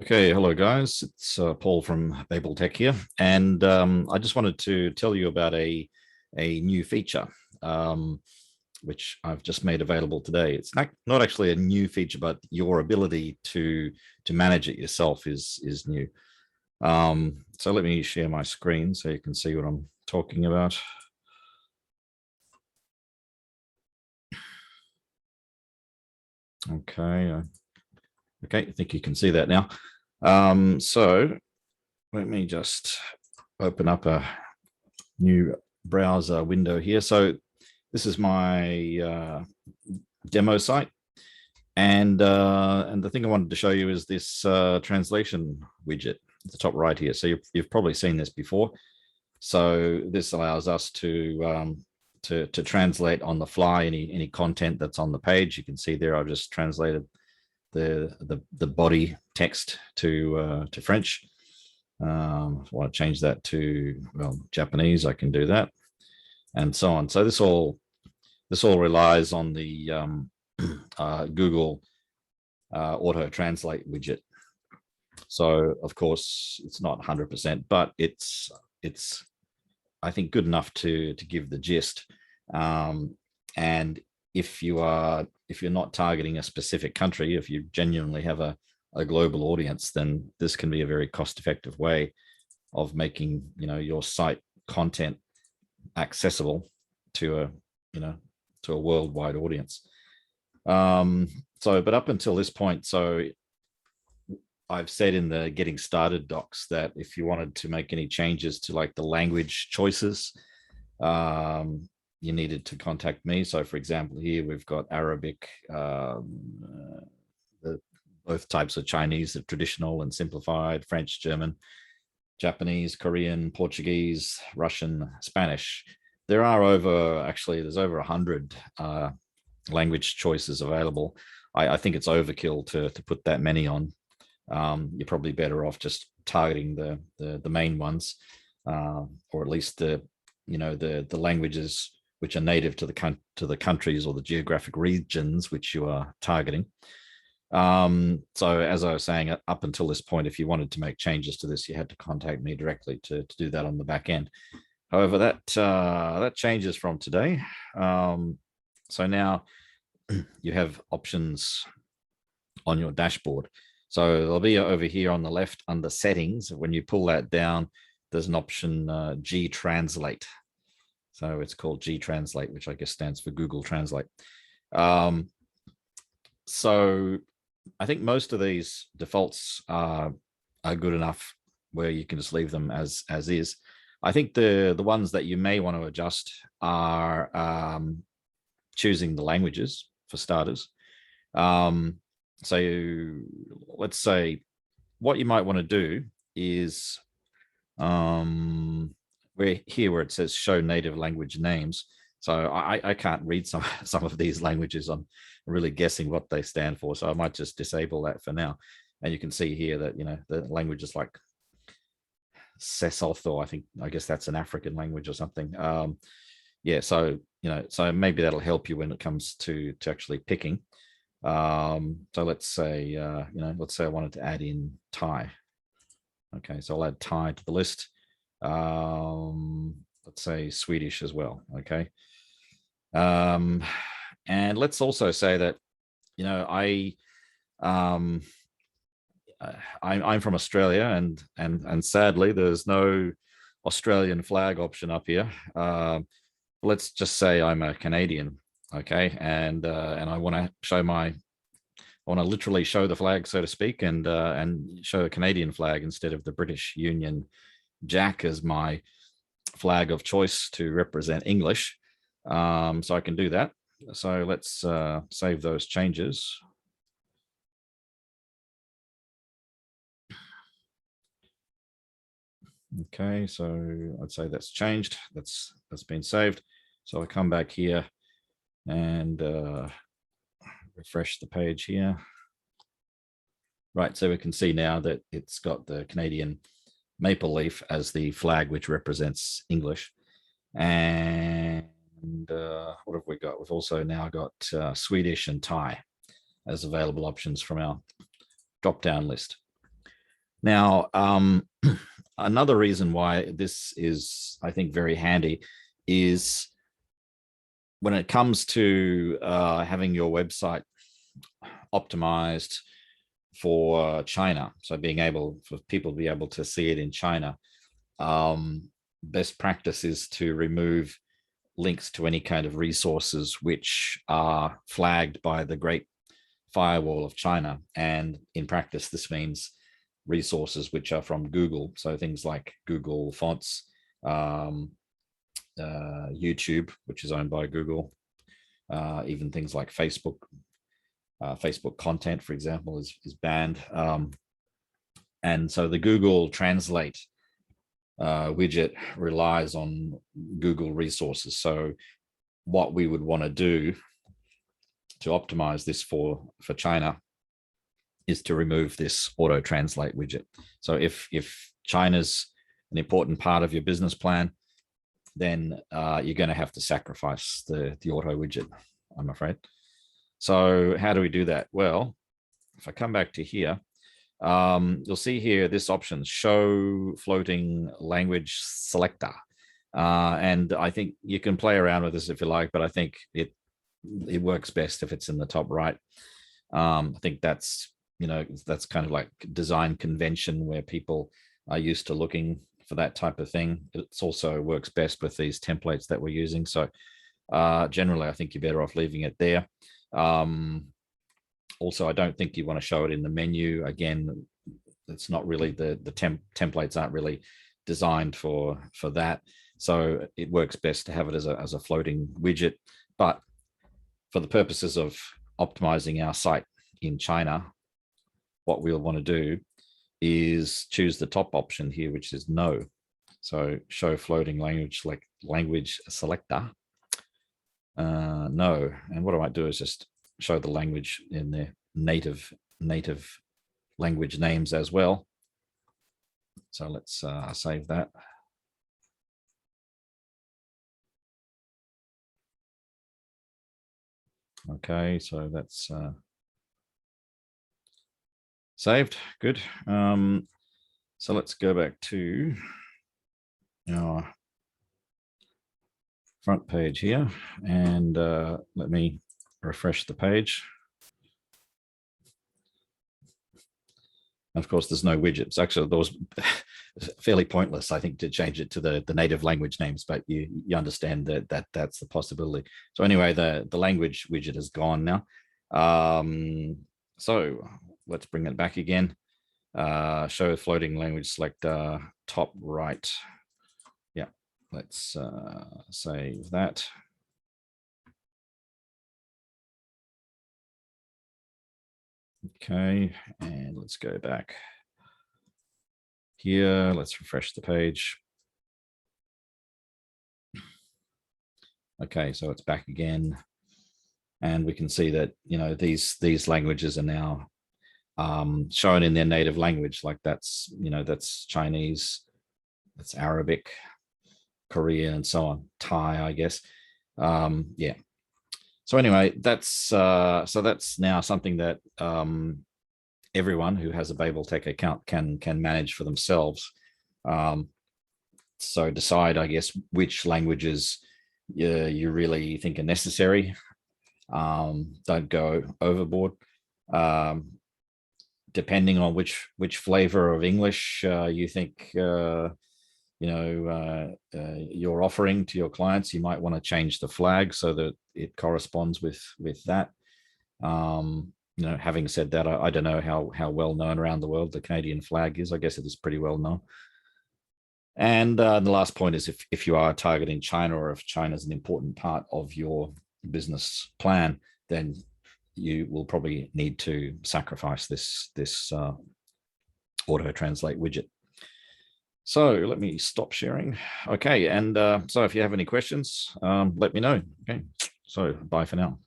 Okay, hello guys. It's Paul from BabelTEQ here, and I just wanted to tell you about a new feature um, which I've just made available today. It's not actually a new feature, but your ability to manage it yourself is new. So let me share my screen so you can see what I'm talking about. Okay, okay, I think you can see that now. So let me just open up a new browser window here. So this is my demo site, and the thing I wanted to show you is this translation widget at the top right here. So you've probably seen this before. So this allows us to translate on the fly any content that's on the page. You can see there I've just translated the body text to French. If I want to change that to Japanese, I can do that, and so on. So this all relies on the Google Auto-Translate widget. So of course it's not 100%, but it's I think good enough to give the gist. And if you're not targeting a specific country, if you genuinely have a global audience, then this can be a very cost-effective way of making your site content accessible to a worldwide audience. But up until this point, so I've said in the getting started docs that if you wanted to make any changes to like the language choices, you needed to contact me. So for example, here we've got Arabic, both types of Chinese, the traditional and simplified, French, German, Japanese, Korean, Portuguese, Russian, Spanish. There's over 100 language choices available. I think it's overkill to put that many on. You're probably better off just targeting the main ones, or at least the languages which are native to the countries or the geographic regions which you are targeting. So as I was saying, up until this point, if you wanted to make changes to this, you had to contact me directly to do that on the back end. However, that changes from today. So now you have options on your dashboard. So they'll be over here on the left under settings. When you pull that down, there's an option G Translate. So it's called G Translate, which I guess stands for Google Translate. So I think most of these defaults are good enough where you can just leave them as is. I think the ones that you may want to adjust are choosing the languages for starters. So let's say what you might want to do is where it says show native language names. So I can't read some of these languages. I'm really guessing what they stand for. So I might just disable that for now. And you can see here that, the languages like Sesotho, I guess that's an African language or something. Yeah, so, so maybe that'll help you when it comes to actually picking. So let's say, let's say I wanted to add in Thai. Okay, so I'll add Thai to the list. Let's say Swedish as well. Okay. And let's also say that, I'm from Australia, and sadly there's no Australian flag option up here. Let's just say I'm a Canadian, okay, and I want to literally show the flag, so to speak, and show a Canadian flag instead of the British Union Jack as my flag of choice to represent English. So I can do that. So let's save those changes. Okay, so I'd say that's changed. That's been saved. So I come back here and refresh the page here. Right, so we can see now that it's got the Canadian maple leaf as the flag which represents English. And what have we got? We've also now got Swedish and Thai as available options from our drop-down list. Now, another reason why this is, I think, very handy is when it comes to having your website optimized for China. So being able for people to be able to see it in China. Best practice is to remove links to any kind of resources which are flagged by the Great Firewall of China. And in practice, this means resources which are from Google. So things like Google Fonts, YouTube, which is owned by Google, even things like Facebook. Facebook content, for example, is banned. And so the Google Translate widget relies on Google resources. So what we would want to do to optimize this for China is to remove this auto-translate widget. So if China's an important part of your business plan, then you're going to have to sacrifice the auto widget, I'm afraid. So how do we do that? Well, if I come back to here, you'll see here this option, show floating language selector. And I think you can play around with this if you like, but I think it works best if it's in the top right. I think that's, that's kind of like design convention where people are used to looking for that type of thing. It's also works best with these templates that we're using. So generally, I think you're better off leaving it there. Also, I don't think you want to show it in the menu. Again, it's not really the templates aren't really designed for that. So it works best to have it as a floating widget. But for the purposes of optimizing our site in China, what we'll want to do is choose the top option here, which is no. So show floating language selector. No. And what I might do is just show the language in their native language names as well. So let's save that. Okay, so that's saved. Good. So let's go back to our front page here, and let me refresh the page. And of course, there's no widgets. Actually, there was fairly pointless, I think, to change it to the native language names, but you understand that that's the possibility. So anyway, the language widget is gone now. So let's bring it back again. Show floating language selector, top right. Yeah, let's save that. Okay, and let's go back here. Let's refresh the page. Okay, so it's back again. And we can see that, these languages are now shown in their native language. Like that's, that's Chinese, that's Arabic, Korean, and so on, Thai, I guess. Yeah. So anyway, that's now something that everyone who has a BabelTEQ account can manage for themselves. So decide, I guess, which languages you really think are necessary. Don't go overboard. Depending on which flavor of English you think you're offering to your clients, you might want to change the flag so that it corresponds with that. Having said that, I don't know how well known around the world the Canadian flag is. I guess it is pretty well known. And the last point is if you are targeting China, or if China is an important part of your business plan, then you will probably need to sacrifice this auto-translate widget. So let me stop sharing. Okay, and so if you have any questions, let me know. Okay, so bye for now.